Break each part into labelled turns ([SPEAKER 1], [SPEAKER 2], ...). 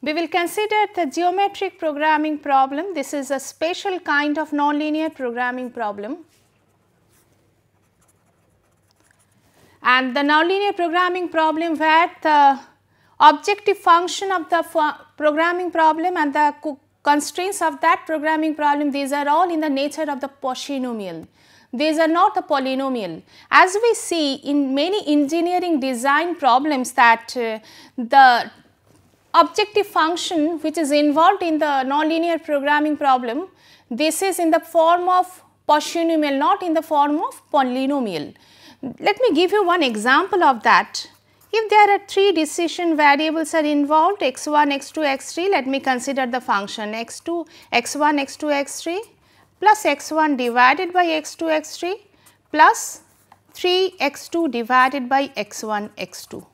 [SPEAKER 1] We will consider the geometric programming problem. This is a special kind of nonlinear programming problem. And the nonlinear programming problem where the objective function of the programming problem and the constraints of that programming problem, these are all in the nature of the polynomial. These are not a polynomial. As we see in many engineering design problems that the objective function which is involved in the nonlinear programming problem, this is in the form of polynomial, not in the form of polynomial. Let me give you one example of that. If there are 3 decision variables are involved, x1, x2, x3, let me consider the function x2, x1, x2, x3 plus x1 divided by x2, x3 plus 3 x2 divided by x1, x2.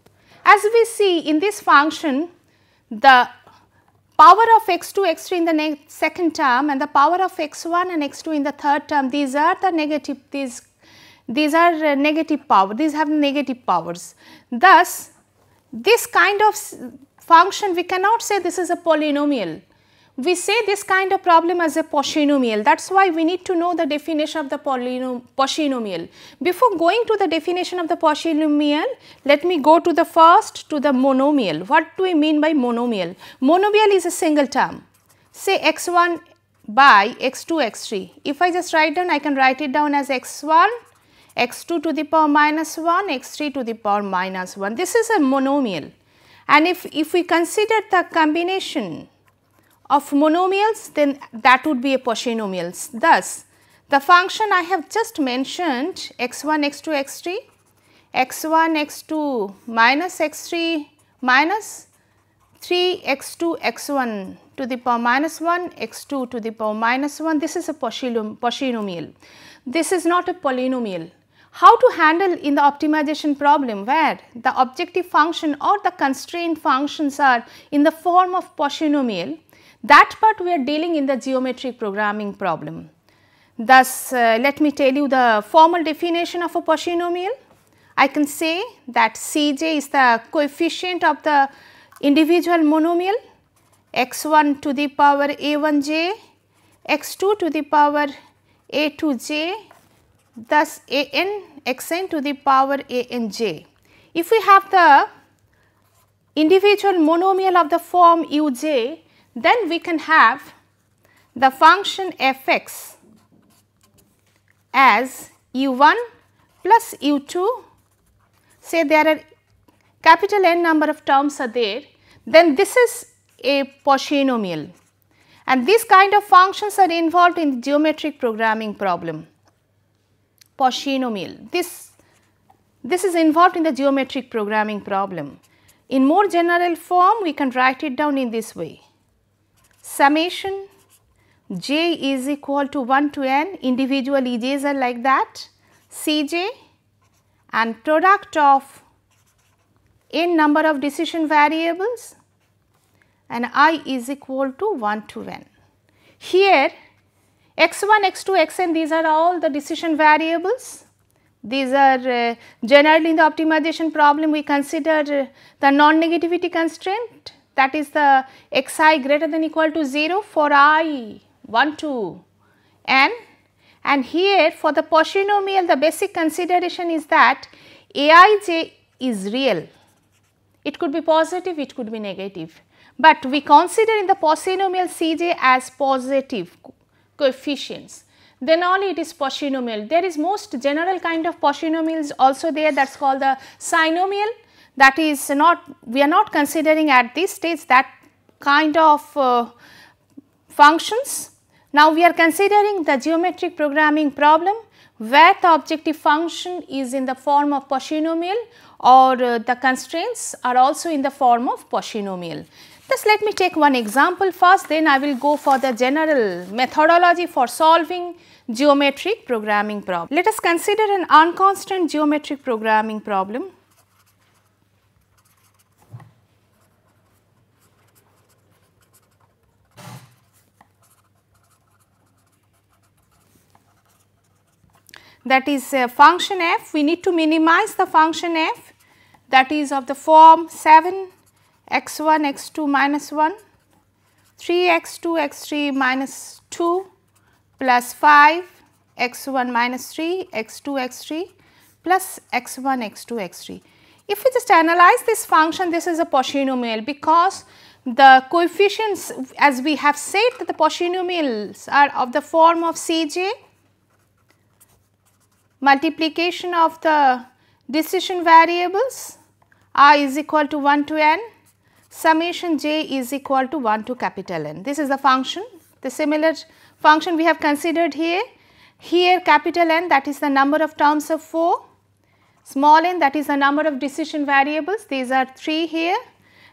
[SPEAKER 1] As we see in this function, the power of x2, x3 in the second term and the power of x1 and x2 in the third term, these are the negative, these are negative power, these have negative powers. Thus, this kind of function we cannot say this is a polynomial. We say this kind of problem as a polynomial. That is why we need to know the definition of the polynomial. Before going to the definition of the polynomial, let me go to the first to the monomial. What do we mean by monomial? Monomial is a single term. Say x1 by x2, x3. If I just write down, I can write it down as x1, x2 to the power minus 1, x3 to the power minus 1. This is a monomial. And if we consider the combination of monomials, then that would be a polynomial. Thus, the function I have just mentioned x1, x2, x3, x1, x2 minus x3 minus 3 x2, x1 to the power minus 1, x2 to the power minus 1, this is a polynomial. This is not a polynomial. How to handle in the optimization problem where the objective function or the constraint functions are in the form of polynomial, that part we are dealing in the geometric programming problem. Thus, let me tell you the formal definition of a polynomial. I can say that Cj is the coefficient of the individual monomial, x1 to the power a1j, x2 to the power a2j, thus an xn to the power anj. If we have the individual monomial of the form uj, then we can have the function fx as u1 plus u2, say there are capital N number of terms are there, then this is a polynomial, and these kind of functions are involved in the geometric programming problem. Polynomial, this is involved in the geometric programming problem. In more general form, we can write it down in this way. Summation j is equal to 1 to n, individual ej's are like that, Cj, and product of n number of decision variables, and I is equal to 1 to n. Here x1, x2, xn, these are all the decision variables. These are generally in the optimization problem we consider the non-negativity constraint, that is the xi greater than equal to 0 for I 1 to n, and here for the polynomial the basic consideration is that aij is real. It could be positive, it could be negative, but we consider in the polynomial Cj as positive coefficients, then only it is polynomial. There is most general kind of polynomials also there, that is called the sinomial, that is not, we are not considering at this stage that kind of functions. Now, we are considering the geometric programming problem where the objective function is in the form of polynomial or the constraints are also in the form of polynomial. Just let me take one example first, then I will go for the general methodology for solving geometric programming problem. Let us consider an unconstant geometric programming problem. That is function f, we need to minimize the function f, that is of the form 7 x1 x2 minus 1, 3x2 x3 minus 2 plus 5 x1 minus 3 x2 x3 plus x1 x2 x3. If we just analyze this function, this is a polynomial because the coefficients, as we have said, that the polynomials are of the form of Cj multiplication of the decision variables I is equal to 1 to n, summation j is equal to 1 to capital N. This is the function. The similar function we have considered here. Here capital N, that is the number of terms of 4, small n, that is the number of decision variables, these are 3 here.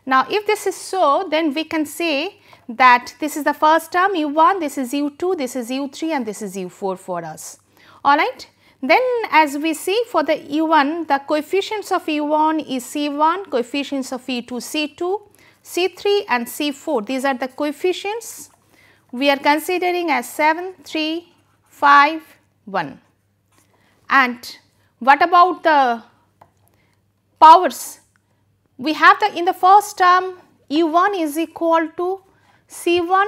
[SPEAKER 1] Now, if this is so, then we can say that this is the first term u1, this is u2, this is u3 and this is u4 for us. Alright. Then as we see for the u1, the coefficients of u1 is c1, coefficients of u2 c2, c3 and c4. These are the coefficients we are considering as 7, 3, 5, 1. And what about the powers? We have the, in the first term u1 is equal to c1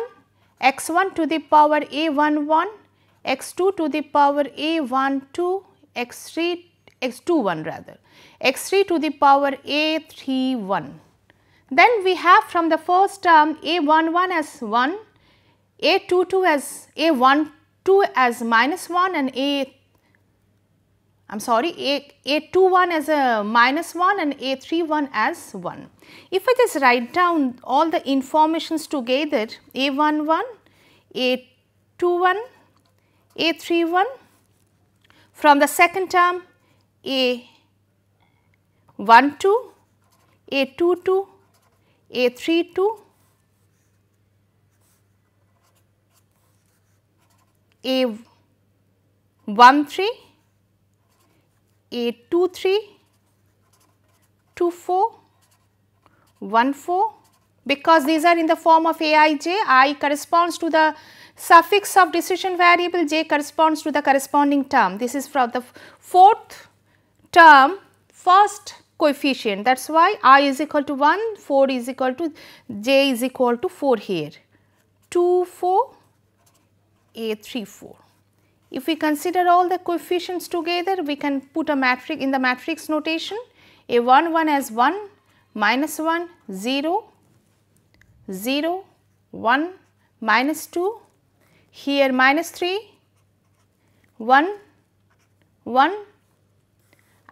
[SPEAKER 1] x1 to the power a11, x2 to the power a12, x21 rather, x3 to the power a31. Then we have from the first term a11 as 1, a22 as a12 as minus 1 and a21 as a minus 1 and a31 as 1. If I just write down all the informations together, a11, a21, a31, from the second term a12, a22, a32, a13, a23, 24, 14, because these are in the form of aij, I corresponds to the suffix of decision variable, j corresponds to the corresponding term. This is from the fourth term, first coefficient, that is why I is equal to 1, 4 is equal to, j is equal to 4 here, 2, 4, a3, 4. If we consider all the coefficients together, we can put a matrix in the matrix notation, a11 as 1, minus 1, 0, 0, 1, minus 2, here minus 3, 1, 1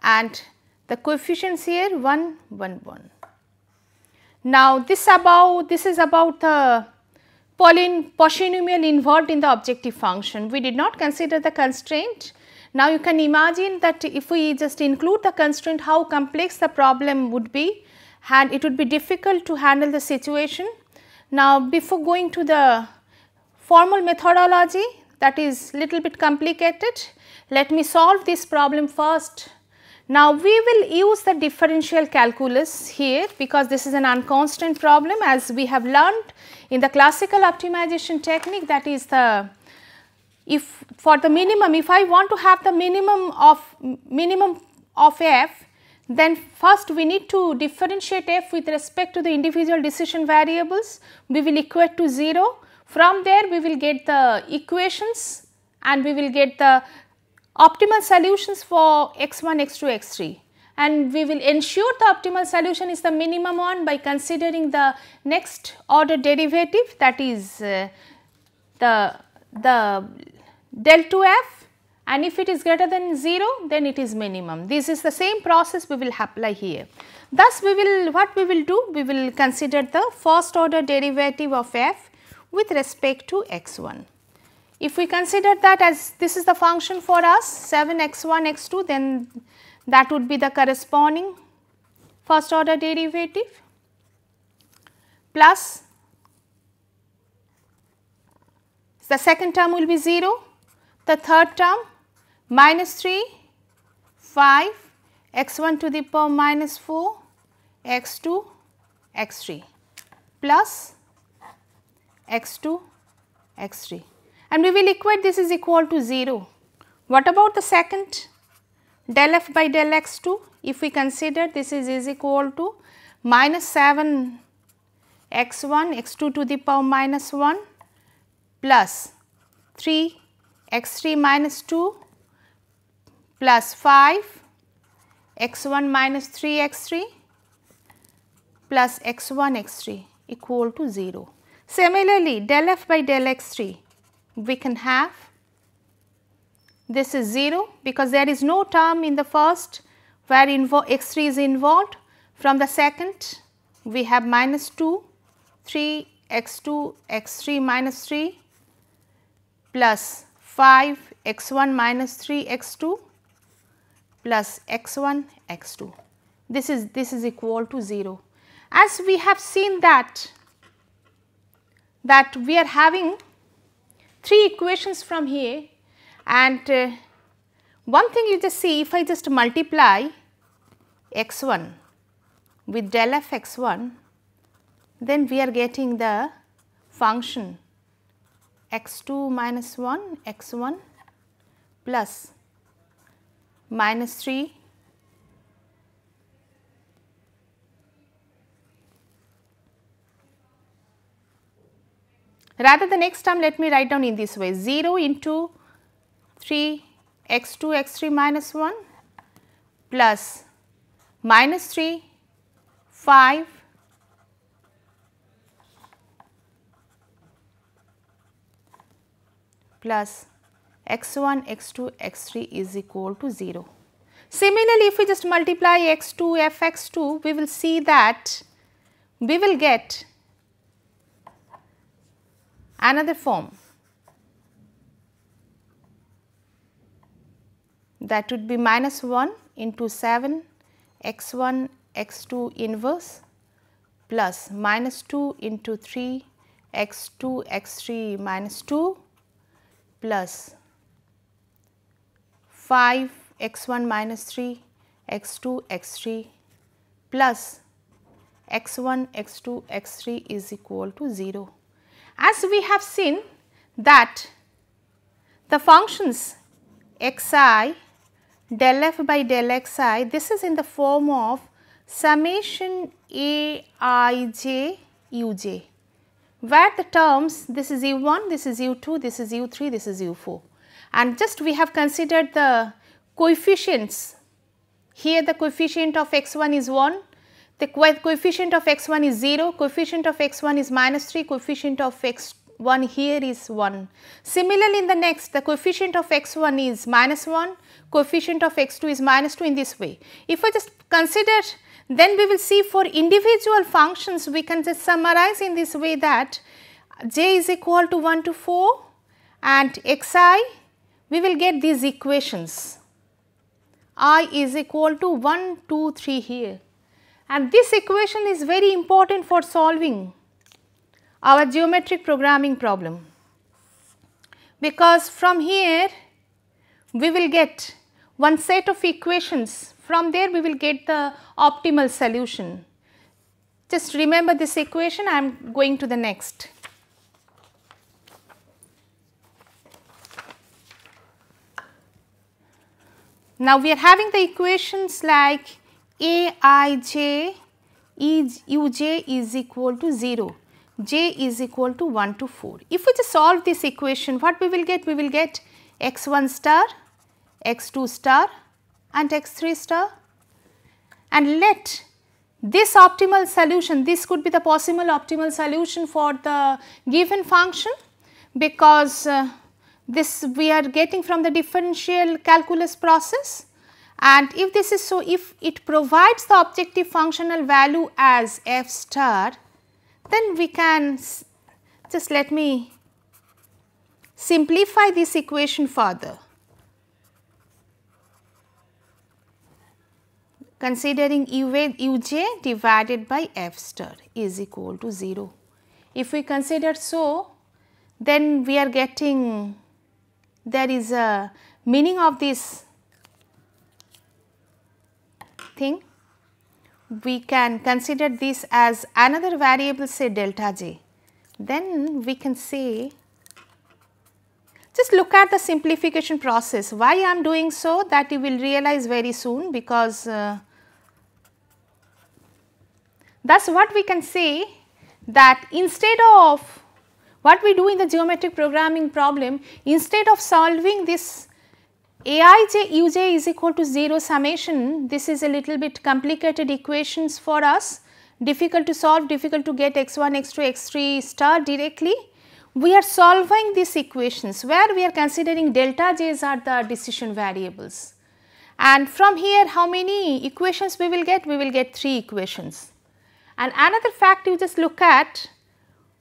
[SPEAKER 1] and the coefficients here 1, 1, 1. Now, this is about the polynomial involved in the objective function. We did not consider the constraint. Now, you can imagine that if we just include the constraint, how complex the problem would be and it would be difficult to handle the situation. Now, before going to the formal methodology, that is little bit complicated, let me solve this problem first. Now, we will use the differential calculus here because this is an unconstant problem, as we have learned in the classical optimization technique, that is the, if for the minimum, if I want to have the minimum of f, then first we need to differentiate f with respect to the individual decision variables. We will equate to 0. From there we will get the equations and we will get the optimal solutions for x1, x2, x3, and we will ensure the optimal solution is the minimum one by considering the next order derivative, that is the del 2f, and if it is greater than 0 then it is minimum. This is the same process we will apply here. Thus, we will, what we will do, we will consider the first order derivative of f with respect to x1. If we consider that as this is the function for us 7 x1 x2, then that would be the corresponding first order derivative plus the second term will be 0, the third term minus 3, 5 x1 to the power minus 4 x2 x3 plus x2 x3. And we will equate this is equal to 0. What about the second? Del f by del x2, if we consider this is equal to minus 7 x1 x2 to the power minus 1 plus 3 x3 minus 2 plus 5 x1 minus 3 x3 plus x1 x3 equal to 0. Similarly, del f by del x3 we can have this is 0 because there is no term in the first where x3 is involved. From the second we have minus 2 3 x2 x3 minus 3 plus 5 x1 minus 3 x2 plus x1 x2. This is equal to 0. As we have seen that we are having 3 equations from here, and one thing you just see, if I just multiply x1 with del f x1, then we are getting the function x2 minus 1 x1 plus minus 3 rather the next term let me write down in this way 0 into 3 x2 x3 minus 1 plus minus 3 5 plus x1 x2 x3 is equal to 0. Similarly, if we just multiply x2 f x2, we will see that we will get another form, that would be minus 1 into 7 x1 x2 inverse plus minus 2 into 3 x2 x3 minus 2 plus 5 x1 minus 3 x2 x3 plus x1 x2 x3 is equal to 0. As we have seen that the functions xi del f by del xi, this is in the form of summation aij uj, where the terms, this is u1, this is u2, this is u3, this is u4, and just we have considered the coefficients. Here the coefficient of x1 is 1, the coefficient of x1 is 0, coefficient of x1 is minus 3, coefficient of x1 here is 1. Similarly, in the next, the coefficient of x1 is minus 1, coefficient of x2 is minus 2, in this way. If I just consider, then we will see for individual functions we can just summarize in this way that j is equal to 1 to 4 and xi we will get these equations, I is equal to 1 2 3 here, and this equation is very important for solving our geometric programming problem, because from here we will get one set of equations, from there we will get the optimal solution. Just remember this equation, I am going to the next. Now, we are having the equations like aij uj is equal to 0, j is equal to 1 to 4. If we just solve this equation, what we will get? We will get x1 star, x2 star and x3 star, and let this optimal solution, this could be the possible optimal solution for the given function, because this we are getting from the differential calculus process, and if this is so, if it provides the objective functional value as f star, then we can just let me simplify this equation further, considering uj divided by f star is equal to 0. If we consider so, then we are getting, there is a meaning of this thing. We can consider this as another variable, say delta j. Then we can say, just look at the simplification process. Why I am doing so, that you will realize very soon, because thus what we can say, that instead of what we do in the geometric programming problem, instead of solving this Aij uj is equal to 0 summation, this is a little bit complicated equations for us, difficult to solve, difficult to get x1, x2, x3 star directly. We are solving these equations where we are considering delta j's are the decision variables. And from here how many equations we will get? We will get 3 equations. And another fact you just look at,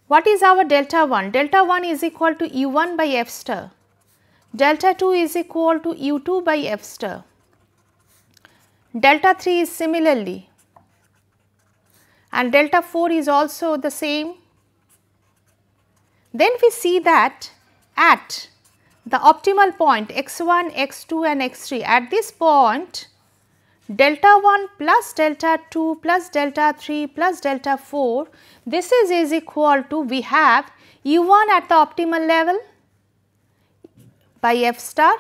[SPEAKER 1] what is our delta 1? Delta 1 is equal to u1 by f star. Delta 2 is equal to u2 by f star. Delta 3 is similarly, and delta 4 is also the same. Then we see that at the optimal point x1, x2 and x3, at this point delta 1 plus delta 2 plus delta 3 plus delta 4, this is equal to, we have u1 at the optimal level by f star,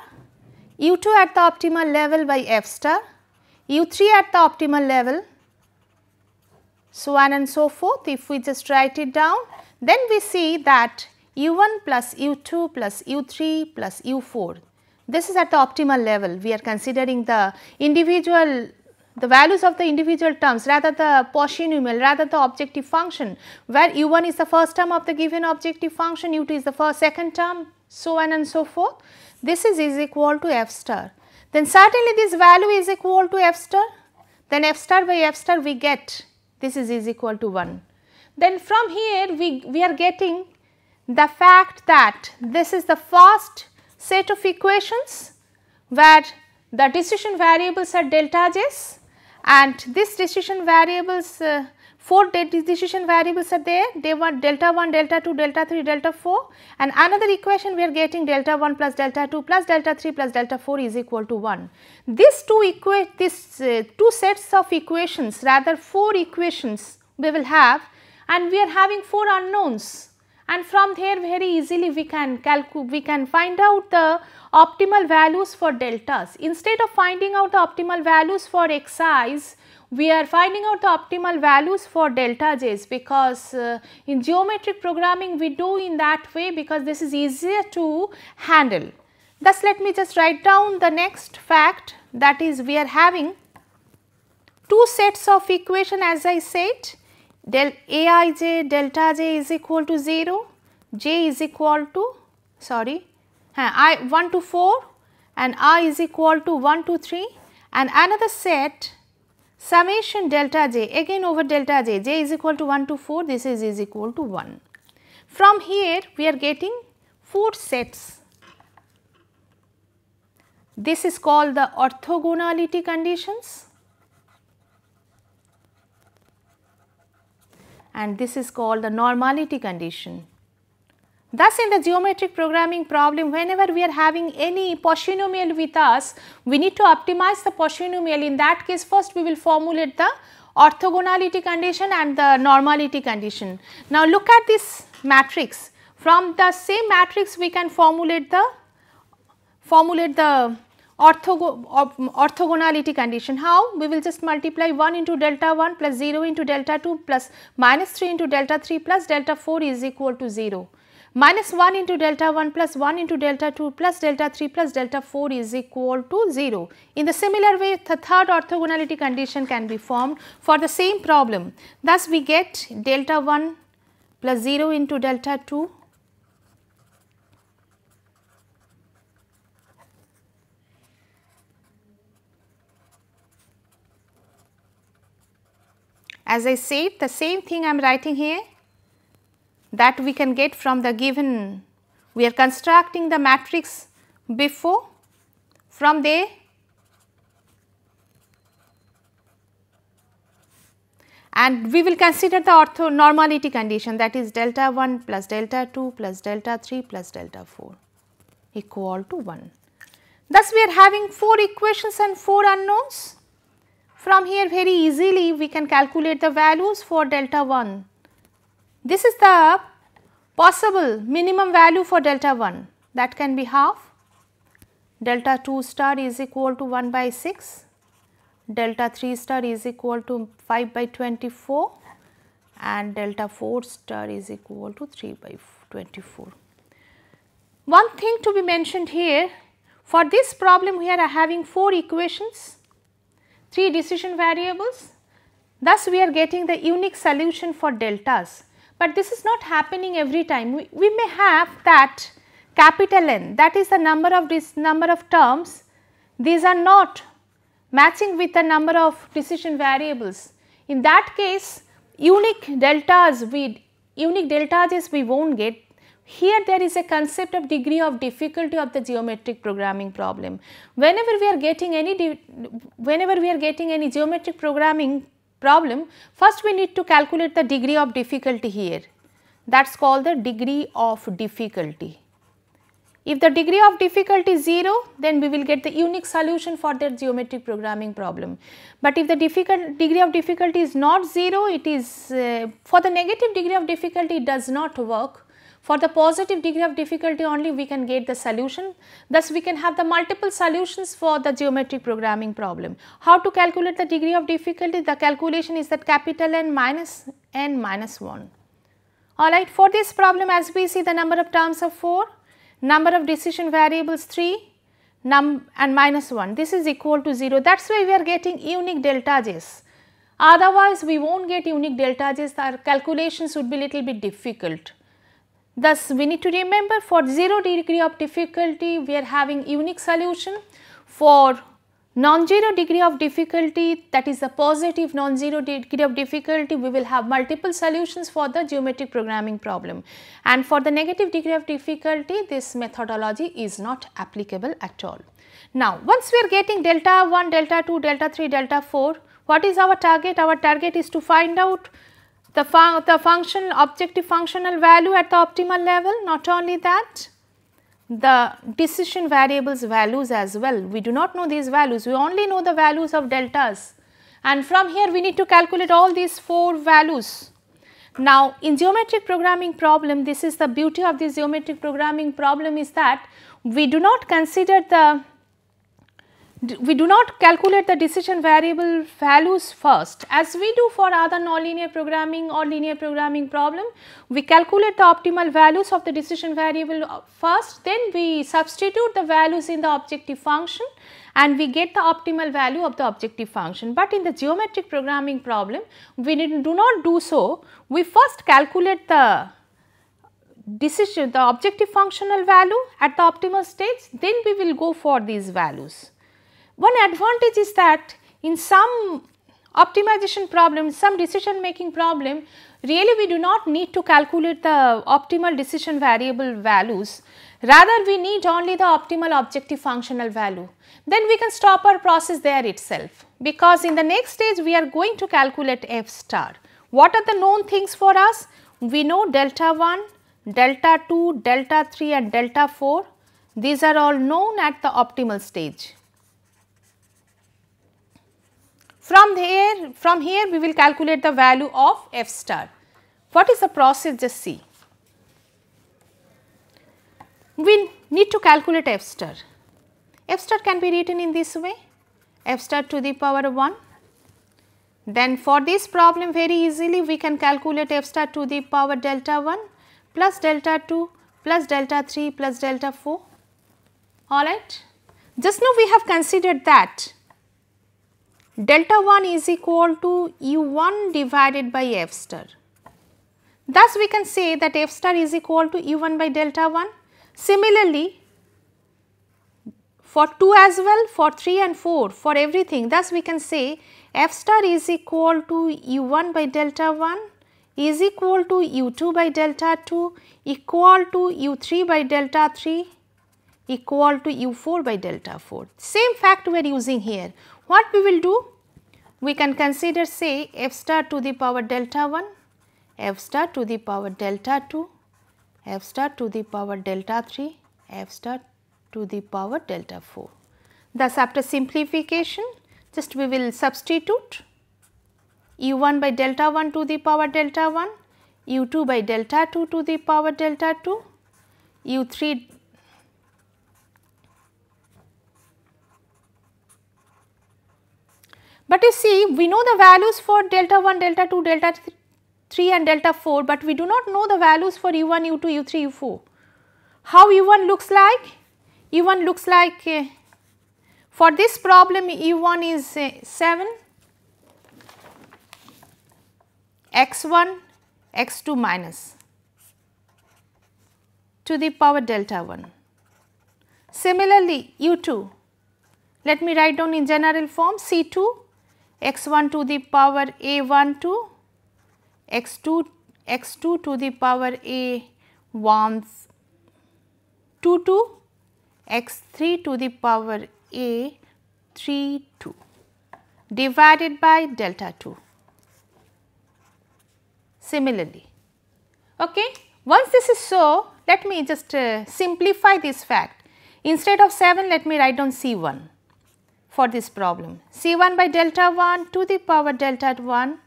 [SPEAKER 1] u2 at the optimal level by f star, u3 at the optimal level, so on and so forth. If we just write it down, then we see that u1 plus u2 plus u3 plus u4, this is at the optimal level. We are considering the individual, the values of the individual terms, rather the polynomial, rather the objective function, where u1 is the first term of the given objective function, u2 is the second term, so on and so forth. This is equal to f star. Then certainly this value is equal to f star, then f star by f star we get, this is equal to 1. Then from here we are getting the fact that this is the first set of equations where the decision variables are delta j's, and this decision variables, 4 decision variables are there, they were delta 1, delta 2, delta 3, delta 4, and another equation we are getting delta 1 plus delta 2 plus delta 3 plus delta 4 is equal to 1. These two sets of equations, rather 4 equations we will have, and we are having 4 unknowns, and from there very easily we can find out the optimal values for deltas. Instead of finding out the optimal values for xi's, we are finding out the optimal values for delta j's, because in geometric programming we do in that way because this is easier to handle. Thus, let me just write down the next fact, that is we are having 2 sets of equation, as I said, del Aij delta j is equal to 0, j is equal to, I 1 to 4 and I is equal to 1 to 3, and another set summation delta j again over delta j, j is equal to 1 to 4, this is equal to 1. From here we are getting 4 sets. This is called the orthogonality conditions, and this is called the normality condition. Thus, in the geometric programming problem, whenever we are having any polynomial with us, we need to optimize the polynomial. In that case, first we will formulate the orthogonality condition and the normality condition. Now, look at this matrix. From the same matrix, we can formulate the orthogonality condition. How? We will just multiply 1 into delta 1 plus 0 into delta 2 plus minus 3 into delta 3 plus delta 4 is equal to 0. Minus 1 into delta 1 plus 1 into delta 2 plus delta 3 plus delta 4 is equal to 0. In the similar way, the third orthogonality condition can be formed for the same problem. Thus, we get delta 1 plus 0 into delta 2 as I said, the same thing I am writing here, that we can get from the given, we are constructing the matrix before, from there and we will consider the orthonormality condition, that is delta 1 plus delta 2 plus delta 3 plus delta 4 equal to 1. Thus, we are having 4 equations and 4 unknowns. From here very easily we can calculate the values for delta 1. This is the possible minimum value for delta 1, that can be half, delta 2 star is equal to 1 by 6, delta 3 star is equal to 5 by 24, and delta 4 star is equal to 3 by 24. One thing to be mentioned here, for this problem we are having 4 equations, 3 decision variables, thus we are getting the unique solution for deltas, but this is not happening every time. We may have that capital N, that is the number of terms, these are not matching with the number of decision variables. In that case, unique deltas we won't get. Here there is a concept of degree of difficulty of the geometric programming problem. Whenever we are getting any geometric programming problem, first we need to calculate the degree of difficulty here. That is called the degree of difficulty. If the degree of difficulty is 0, then we will get the unique solution for that geometric programming problem. But if the degree of difficulty is not 0, it is for the negative degree of difficulty it does not work. For the positive degree of difficulty only we can get the solution. Thus, we can have the multiple solutions for the geometric programming problem. How to calculate the degree of difficulty? The calculation is that capital N minus 1. Alright, for this problem, as we see, the number of terms of 4, number of decision variables 3 and minus 1, this is equal to 0. That is why we are getting unique delta j's. Otherwise, we will not get unique delta j's, our calculations would be little bit difficult. Thus, we need to remember for 0 degree of difficulty we are having unique solution. For non-zero degree of difficulty, that is the positive non-zero degree of difficulty, we will have multiple solutions for the geometric programming problem. And for the negative degree of difficulty, this methodology is not applicable at all. Now, once we are getting delta 1, delta 2, delta 3, delta 4, what is our target? Our target is to find out the function objective functional value at the optimal level. Not only that, the decision variables values as well. We do not know these values, we only know the values of deltas, and from here we need to calculate all these 4 values. Now, in geometric programming problem, this is the beauty of this geometric programming problem, is that we do not calculate the decision variable values first, as we do for other nonlinear programming or linear programming problem. We calculate the optimal values of the decision variable first, then we substitute the values in the objective function and we get the optimal value of the objective function. But in the geometric programming problem, we do not do so. We first calculate the objective functional value at the optimal stage, then we will go for these values. One advantage is that in some optimization problem, some decision making problem, really we do not need to calculate the optimal decision variable values, rather we need only the optimal objective functional value. Then we can stop our process there itself, because in the next stage we are going to calculate f star. What are the known things for us? We know delta 1, delta 2, delta 3 and delta 4, these are all known at the optimal stage. From here we will calculate the value of f star. What is the process? Just see. We need to calculate f star. F star can be written in this way, f star to the power 1. Then for this problem very easily we can calculate f star to the power delta 1 plus delta 2 plus delta 3 plus delta 4. Alright. Just now we have considered that delta 1 is equal to u1 divided by f star. Thus, we can say that f star is equal to u1 by delta 1. Similarly, for 2 as well, for 3 and 4, for everything, thus we can say f star is equal to u1 by delta 1 is equal to u2 by delta 2 equal to u3 by delta 3 equal to u4 by delta 4. Same fact we are using here. What we will do? We can consider, say, f star to the power delta 1, f star to the power delta 2, f star to the power delta 3, f star to the power delta 4. Thus, after simplification, just we will substitute u1 by delta 1 to the power delta 1, u2 by delta 2 to the power delta 2, u3 but you see, we know the values for delta 1, delta 2, delta 3 and delta 4, but we do not know the values for u1, u2, u3, u4. How u1 looks like? u1 looks like for this problem u1 is 7 x1 x2 minus to the power delta 1. Similarly, u2, let me write down in general form c2 x1 to the power a12 x2 to the power a12 x3 to the power a32 divided by delta 2. Similarly, okay. Once this is so, let me just simplify this fact. Instead of 7, let me write down C1 for this problem. C1 by delta 1 to the power delta 1,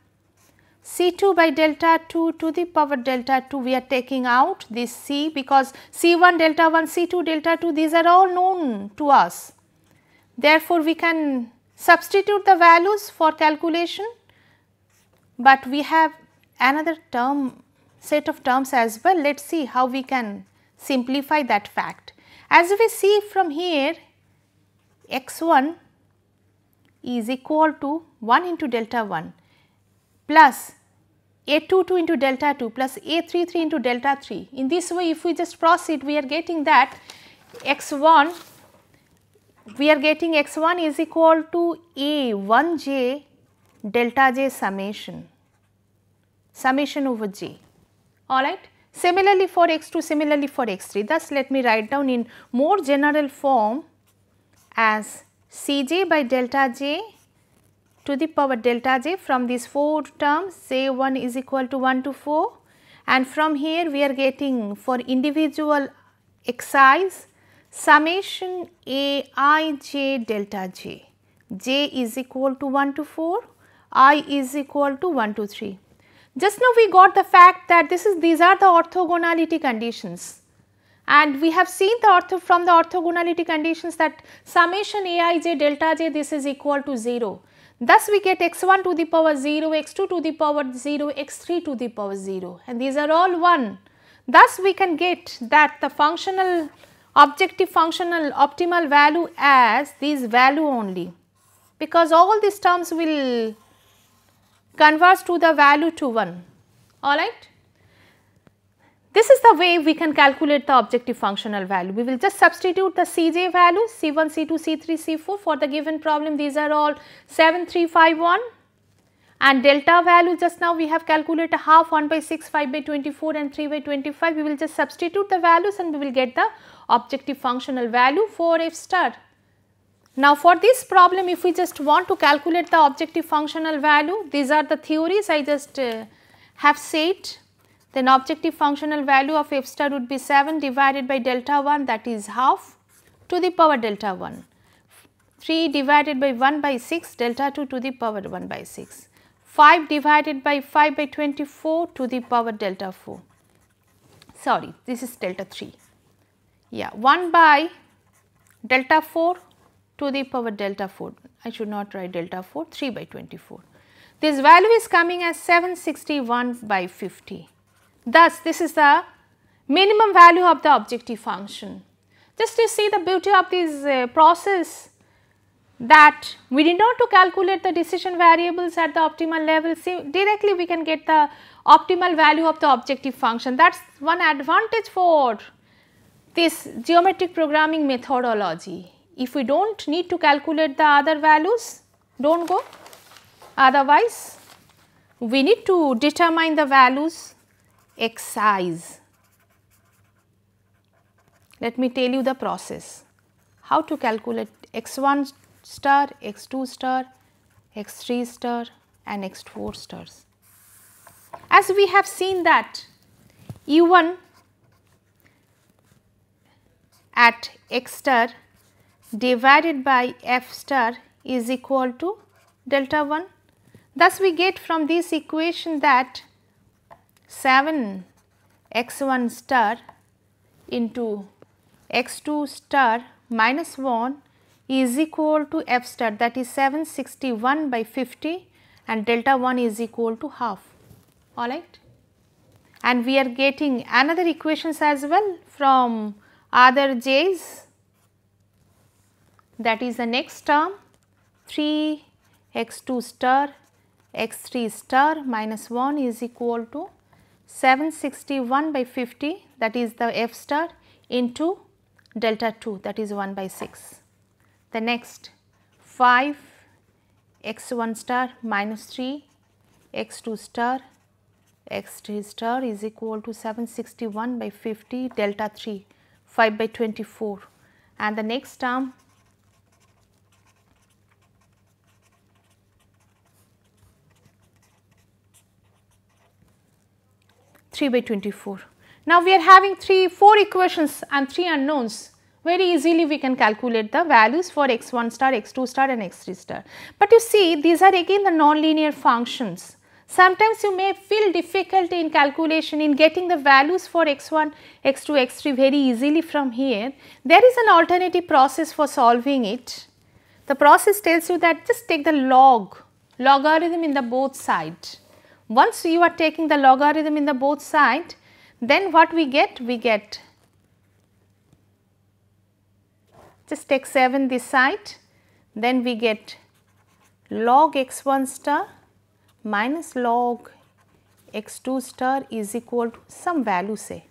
[SPEAKER 1] C2 by delta 2 to the power delta 2. We are taking out this C because C1 delta 1, C2 delta 2, these are all known to us. Therefore, we can substitute the values for calculation, but we have another set of terms as well. Let us see how we can simplify that fact. As we see from here, x1 is equal to 1 into delta 1 plus a22 into delta 2 plus a33 into delta 3. In this way, if we just proceed, we are getting that x1 is equal to a1j delta j summation over j, alright. Similarly for x2, similarly for x3. Thus, let me write down in more general form as Cj by delta j to the power delta j. From these 4 terms, j1 is equal to 1 to 4, and from here we are getting for individual xi's summation aij delta j. J is equal to 1 to 4, I is equal to 1 to 3. Just now we got the fact that these are the orthogonality conditions, and we have seen from the orthogonality conditions that summation aij delta j, this is equal to 0. Thus, we get x1 to the power 0, x2 to the power 0, x3 to the power 0, and these are all 1. Thus, we can get that the objective functional optimal value as this value only, because all these terms will converge to the value to 1, alright. This is the way we can calculate the objective functional value. We will just substitute the Cj values C1, C2, C3, C4 for the given problem. These are all 7, 3, 5, 1, and delta value just now we have calculated half, 1 by 6, 5 by 24 and 3 by 25. We will just substitute the values and we will get the objective functional value for f star. Now, for this problem, if we just want to calculate the objective functional value, these are the theories I just have said. Then objective functional value of f star would be 7 divided by delta 1, that is half to the power delta 1, 3 divided by 1 by 6 delta 2 to the power 1 by 6, 5 divided by 5 by 24 to the power delta 4, sorry, this is delta 3, yeah, 1 by delta 4 to the power delta 4, I should not write delta 4, 3 by 24. This value is coming as 761 by 50. Thus, this is the minimum value of the objective function. Just to see the beauty of this process, that we did not to calculate the decision variables at the optimal level. See, directly we can get the optimal value of the objective function. That is one advantage for this geometric programming methodology. If we do not need to calculate the other values, do not go. Otherwise, we need to determine the values xi's. Let me tell you the process. How to calculate x1 star, x2 star, x3 star and x4 stars. As we have seen that u1 at x star divided by f star is equal to delta 1. Thus, we get from this equation that 7 x1 star into x2 star minus 1 is equal to f star, that is 761 by 50, and delta 1 is equal to half, alright. and we are getting another equations as well from other j's, that is the next term 3 x 2 star x 3 star minus 1 is equal to 761 by 50, that is the f star, into delta 2, that is 1 by 6. The next 5 x 1 star minus 3 x 2 star x 3 star is equal to 761 by 50 delta 3, 5 by 24, and the next term by 24. Now, we are having 4 equations and 3 unknowns. Very easily we can calculate the values for x 1 star, x 2 star and x 3 star. But you see, these are again the non-linear functions. Sometimes you may feel difficulty in calculation in getting the values for x 1, x 2, x 3 very easily from here. There is an alternative process for solving it. The process tells you that just take the logarithm in the both sides. Once you are taking the logarithm in the both side, then what we get? We get, just take 7 this side, then we get log x 1 star minus log x 2 star is equal to some value, say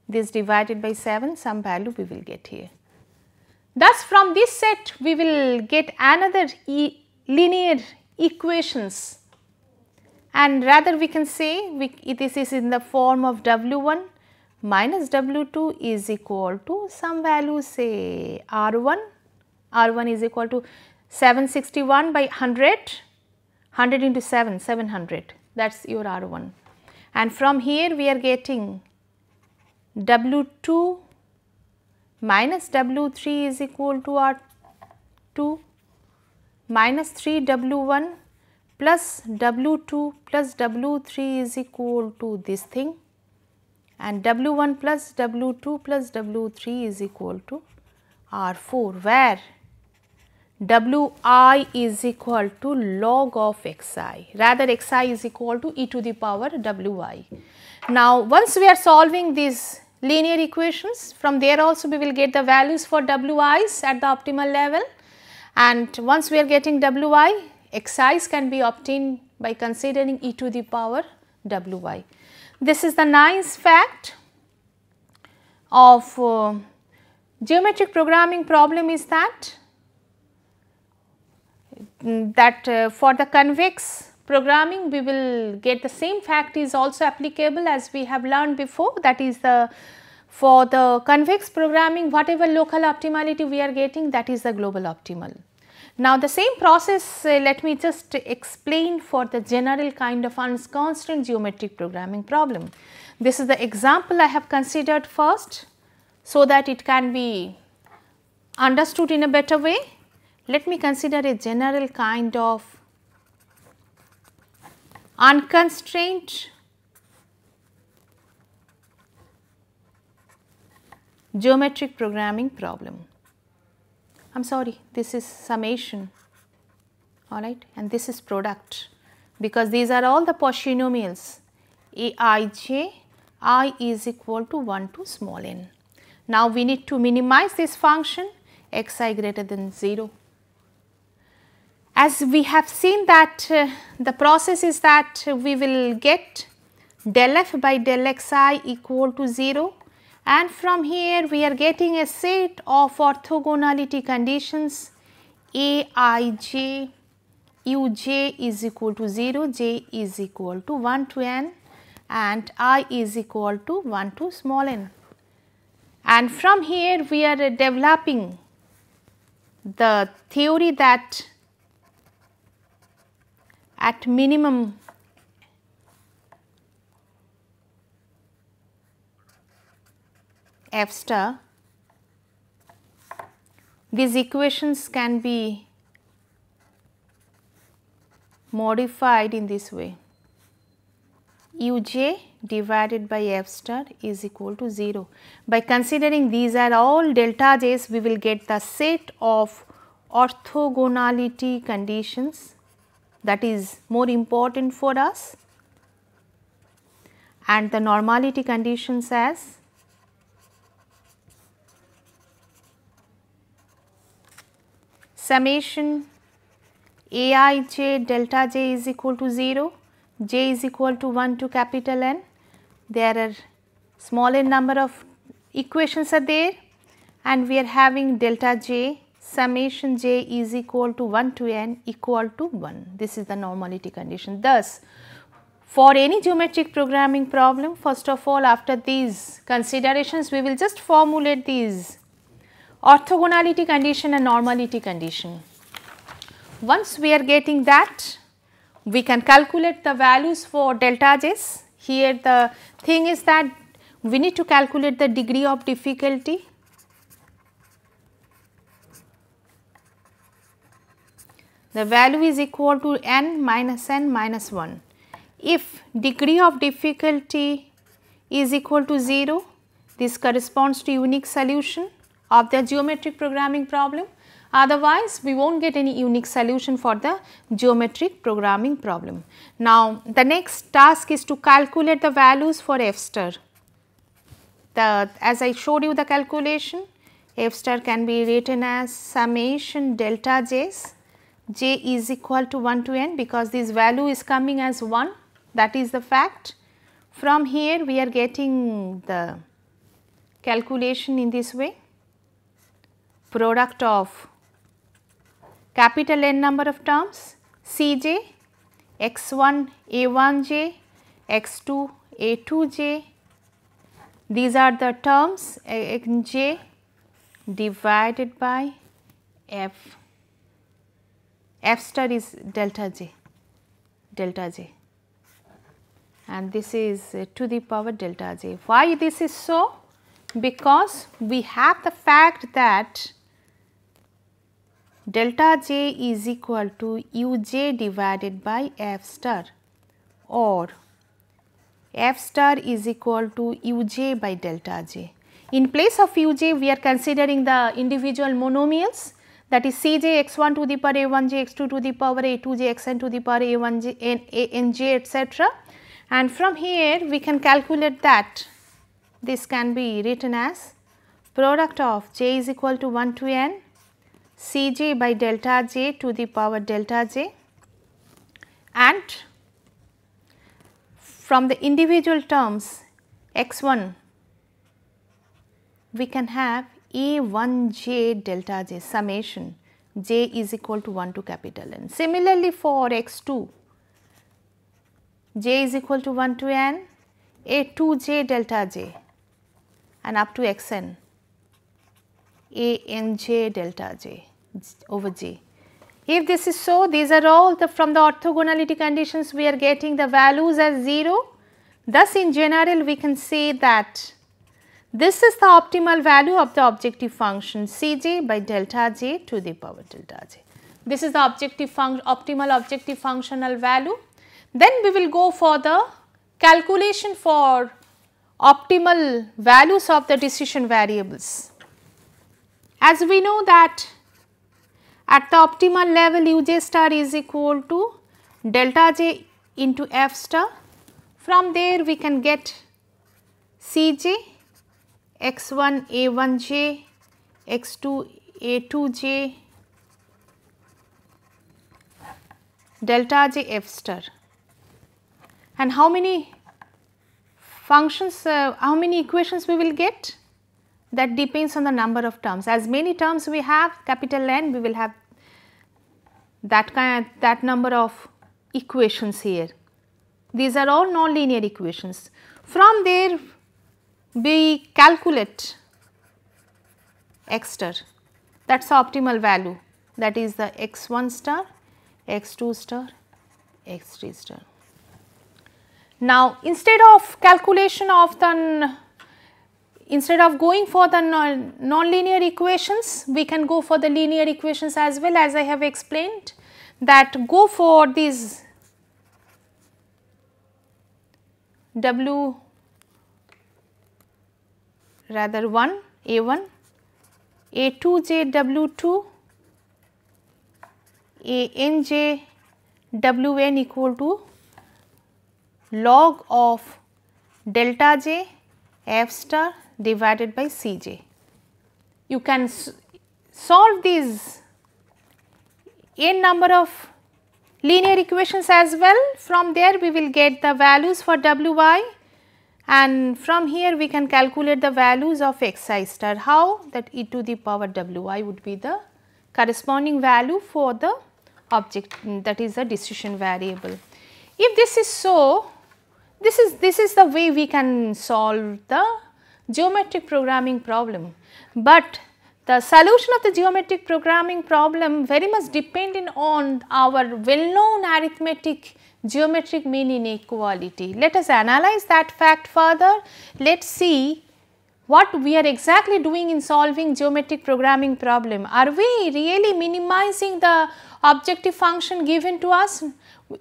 [SPEAKER 1] this divided by 7, some value we will get here. Thus, from this set we will get another linear equations, and rather we can say this is in the form of W1 minus W2 is equal to some value, say R1. R1 is equal to 761 by 100, 100 into 7, 700, that is your R1. And from here we are getting W2 minus W3 is equal to R2 minus 3 W1 plus W2 plus W3 is equal to this thing, and W1 plus W2 plus W3 is equal to R4, where Wi is equal to log of xi, rather xi is equal to e to the power Wi. Now, once we are solving these linear equations, from there also we will get the values for Wi's at the optimal level, and once we are getting Wi, xi's can be obtained by considering e to the power Wi. This is the nice fact of geometric programming problem, is that for the convex programming we will get the same fact is also applicable as we have learned before, that is for the convex programming whatever local optimality we are getting, that is the global optimal. Now, the same process let me just explain for the general kind of unconstant geometric programming problem. This is the example I have considered first, so that it can be understood in a better way. Let me consider a general kind of unconstrained geometric programming problem. I am sorry, this is summation, alright, and this is product, because these are all the polynomials aij, I is equal to 1 to small n. Now, we need to minimize this function xi greater than 0. As we have seen that the process is that we will get del f by del xi equal to 0, and from here we are getting a set of orthogonality conditions aij, uj is equal to 0, j is equal to 1 to n, and I is equal to 1 to small n. And from here we are developing the theory that at minimum f star, these equations can be modified in this way: uj divided by f star is equal to 0. By considering these are all delta j's, we will get the set of orthogonality conditions, that is more important for us, and the normality conditions as summation Aij delta j is equal to 0, j is equal to 1 to capital N. There are smaller number of equations are there, and we are having delta j summation j is equal to 1 to n equal to 1. This is the normality condition. Thus, for any geometric programming problem, first of all, after these considerations, we will just formulate these orthogonality condition and normality condition. Once we are getting that, we can calculate the values for delta j's. Here the thing is that we need to calculate the degree of difficulty. The value is equal to n minus 1. If degree of difficulty is equal to 0, this corresponds to unique solution of the geometric programming problem. Otherwise, we will not get any unique solution for the geometric programming problem. Now, the next task is to calculate the values for f star. As I showed you the calculation, f star can be written as summation delta j's, j is equal to 1 to n, because this value is coming as 1, that is the fact. From here we are getting the calculation in this way: product of capital N number of terms Cj, x1 a1j, x2 a2j, these are the terms j divided by f star is delta j, and this is to the power delta j. Why this is so? Because we have the fact that delta j is equal to uj divided by f star, or f star is equal to uj by delta j. In place of uj, we are considering the individual monomials, that is Cj x1 to the power a1j, x2 to the power a2j, xn to the power a1j, anj, etc. And from here we can calculate that this can be written as product of j is equal to 1 to n Cj by delta j to the power delta j, and from the individual terms x1 we can have a1j delta j summation j is equal to 1 to capital N. Similarly, for x2 j is equal to 1 to n a2j delta j, and up to xn anj delta j over j. If this is so, these are all from the orthogonality conditions we are getting the values as 0. Thus, in general we can say that this is the optimal value of the objective function Cj by delta j to the power delta j. This is the optimal objective functional value. Then we will go for the calculation for optimal values of the decision variables. As we know that at the optimal level uj star is equal to delta j into f star. From there we can get Cj x1 a1j, x2 a2j, delta j f star. And how many functions, how many equations we will get? That depends on the number of terms. As many terms we have, capital N, we will have that number of equations here. These are all nonlinear equations. From there we calculate x star, that is the optimal value, that is the x1 star, x2 star, x3 star. Now, instead of calculation of the instead of going for the nonlinear equations, we can go for the linear equations as well, as I have explained, that go for these w rather 1 a1, a2j w2, anj wn equal to log of delta j f star divided by C j. You can solve these n number of linear equations as well. From there we will get the values for W I, and from here we can calculate the values of x I star. How? That e to the power W I would be the corresponding value for the object, that is the decision variable. If this is so, this is the way we can solve the geometric programming problem. But the solution of the geometric programming problem very much dependent on our well known arithmetic geometric mean inequality. Let us analyze that fact further. Let us see what we are exactly doing in solving geometric programming problem. Are we really minimizing the objective function given to us?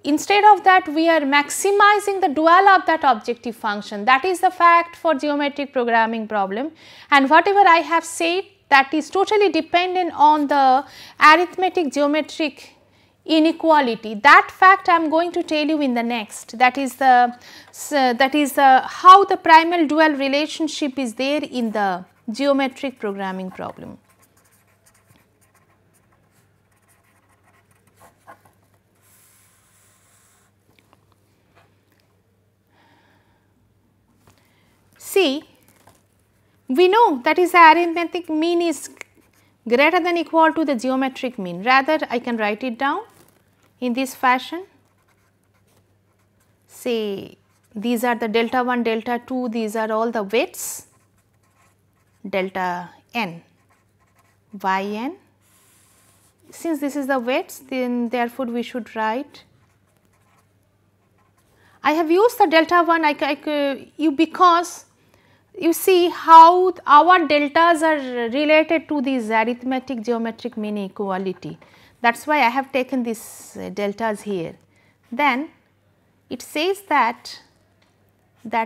[SPEAKER 1] Instead of that, we are maximizing the dual of that objective function. That is the fact for geometric programming problem, and whatever I have said, that is totally dependent on the arithmetic geometric inequality. That fact I am going to tell you in the next. That is how the primal dual relationship is there in the geometric programming problem. See, we know that is the arithmetic mean is greater than equal to the geometric mean. Rather, I can write it down in this fashion. Say these are the delta 1, delta 2, these are all the weights, delta n, y n. Since this is the weights, then therefore we should write. I have used the delta 1 because you see how our deltas are related to this arithmetic geometric mean equality. That is why I have taken these deltas here. Then it says that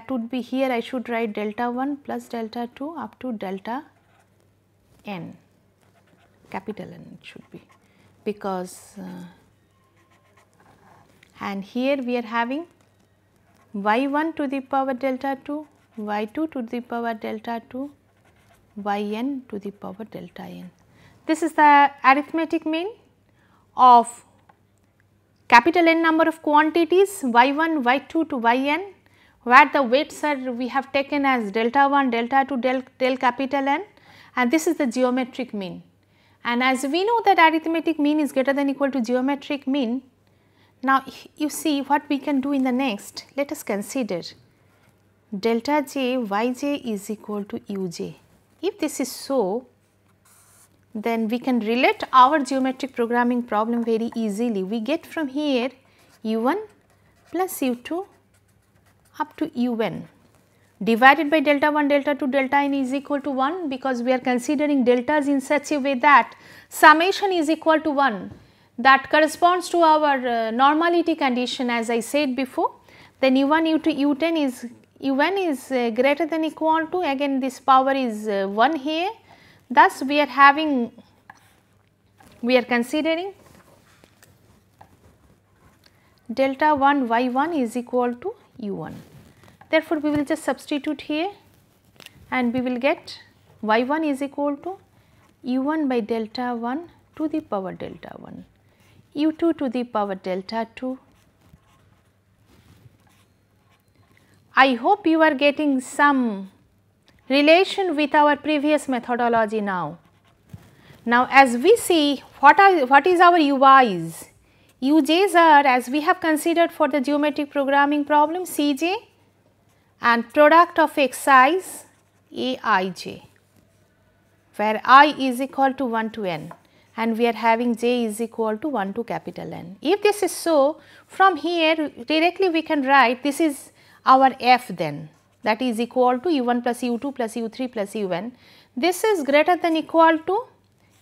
[SPEAKER 1] would be here I should write delta 1 plus delta 2 up to delta n, capital N it should be, because and here we are having y1 to the power delta 2, y2 to the power delta 2, yn to the power delta n. This is the arithmetic mean of capital N number of quantities y1, y2 to yn, where the weights are we have taken as delta 1, delta 2, del capital N, and this is the geometric mean. And as we know that arithmetic mean is greater than equal to geometric mean, now you see what we can do in the next. Let us consider delta j yj is equal to uj. If this is so, then we can relate our geometric programming problem very easily. We get from here u1 plus u2 up to un divided by delta 1, delta 2, delta n is equal to 1, because we are considering deltas in such a way that summation is equal to 1. That corresponds to our normality condition, as I said before. Then u1, u2, u10 is un is greater than equal to, again this power is 1 here. Thus, we are considering delta 1 y1 is equal to u1. Therefore, we will just substitute here and we will get y1 is equal to u1 by delta 1 to the power delta 1, u2 to the power delta 2. I hope you are getting some relation with our previous methodology now. Now, as we see what is our ui's? Uj's are, as we have considered for the geometric programming problem, Cj and product of xi's aij, where I is equal to 1 to n and we are having j is equal to 1 to capital N. If this is so, from here directly we can write this is our f then, that is equal to u1 plus u2 plus u3 plus un. This is greater than equal to,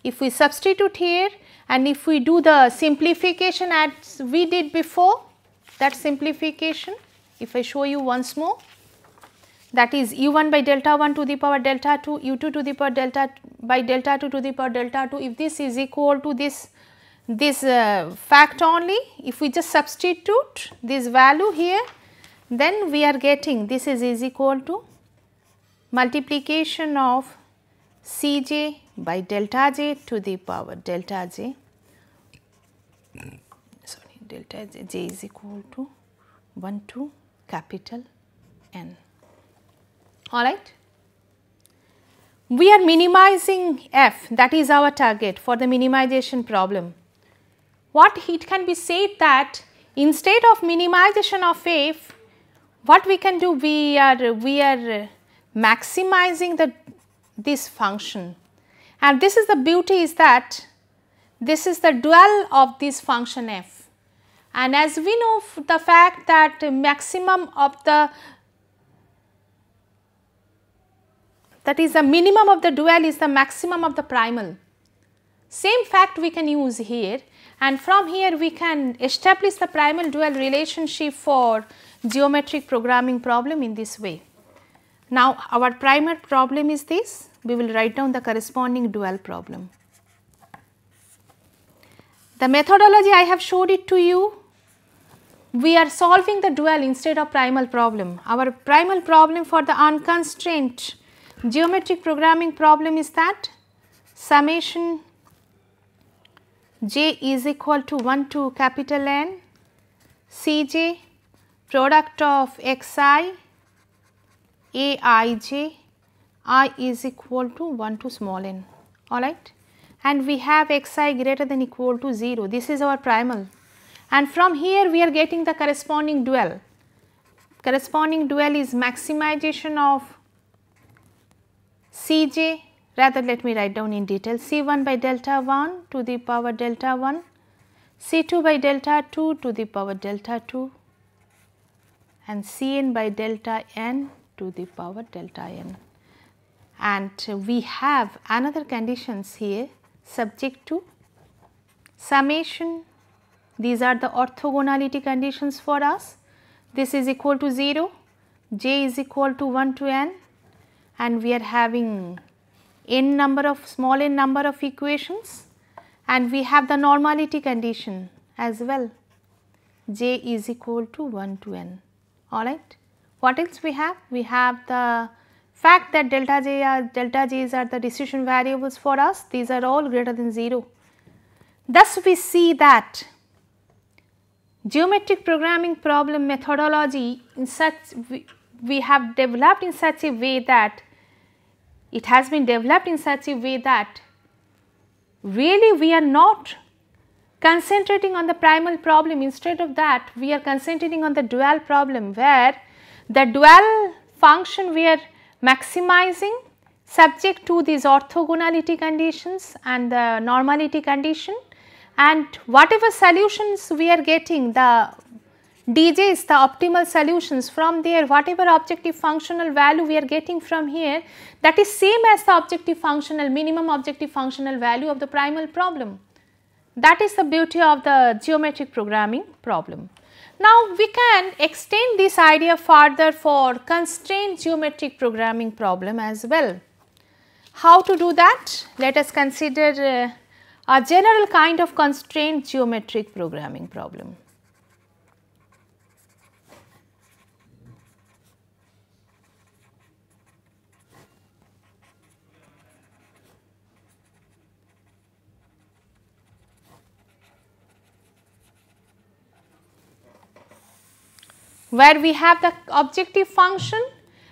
[SPEAKER 1] if we substitute here and if we do the simplification as we did before, that simplification, if I show you once more, that is u1 by delta 1 to the power delta 2, u2 to the power delta by delta 2 to the power delta 2. If this is equal to this fact only, if we just substitute this value here, then we are getting this is equal to multiplication of Cj by delta j to the power delta j, sorry, delta j is equal to 1 to capital N. All right. We are minimizing f, that is our target for the minimization problem. What it can be said that instead of minimization of f, what we can do, we are maximizing this function, and this is the beauty, is that this is the dual of this function f, and as we know the fact that maximum of the, that is the minimum of the dual is the maximum of the primal. Same fact we can use here, and from here we can establish the primal dual relationship for geometric programming problem in this way. Now, our primal problem is this, we will write down the corresponding dual problem. The methodology I have showed it to you, we are solving the dual instead of primal problem. Our primal problem for the unconstrained geometric programming problem is that summation j is equal to 1 to capital N Cj product of xi aij I is equal to 1 to small n, all right, and we have xi greater than equal to 0. This is our primal, and from here we are getting the corresponding dual. Corresponding dual is maximization of Cj, rather let me write down in detail, C1 by delta 1 to the power delta 1, C2 by delta 2 to the power delta 2, and Cn by delta n to the power delta n. And we have another conditions here subject to summation, these are the orthogonality conditions for us, this is equal to 0, j is equal to 1 to n, and we are having n number of small n number of equations, and we have the normality condition as well, j is equal to 1 to n, all right. What else we have? We have the fact that delta j's are the decision variables for us, these are all greater than 0. Thus, we see that geometric programming problem methodology in such we have developed in such a way that it has been developed in such a way that really we are not concentrating on the primal problem, instead of that we are concentrating on the dual problem, where the dual function we are maximizing subject to these orthogonality conditions and the normality condition, and whatever solutions we are getting, the dj is the optimal solutions, from there whatever objective functional value we are getting from here, that is same as the objective functional minimum objective functional value of the primal problem. That is the beauty of the geometric programming problem. Now, we can extend this idea further for constrained geometric programming problem as well. How to do that? Let us consider a general kind of constrained geometric programming problem. Where we have the objective function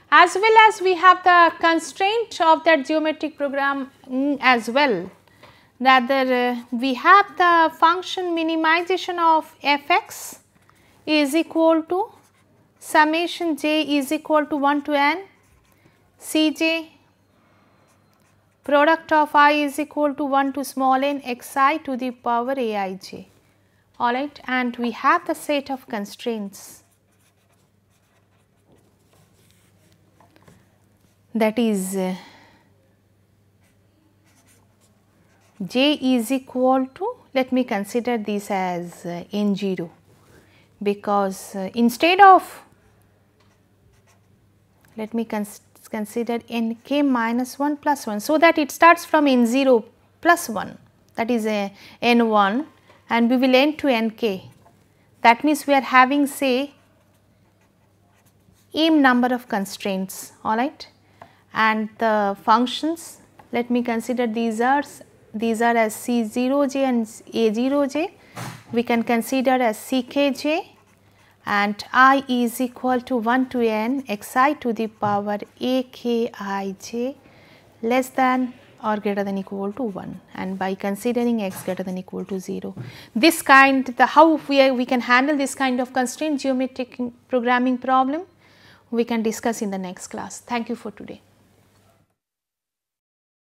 [SPEAKER 1] as well as we have the constraint of that geometric program as well. Rather, we have the function minimization of fx is equal to summation j is equal to 1 to n Cj product of I is equal to 1 to small n xi to the power aij, all right, and we have the set of constraints, that is j is equal to, let me consider this as n0, because instead of, let me consider nk minus 1 plus 1, so that it starts from n0 plus 1, that is n1, and we will end to nk. That means we are having say m number of constraints, alright, and the functions, let me consider these are as C0j and A0j, we can consider as Ckj, and I is equal to 1 to n xi to the power Akij less than or greater than equal to 1, and by considering x greater than equal to 0. This kind, how we can handle this kind of constraint geometric programming problem, we can discuss in the next class. Thank you for today.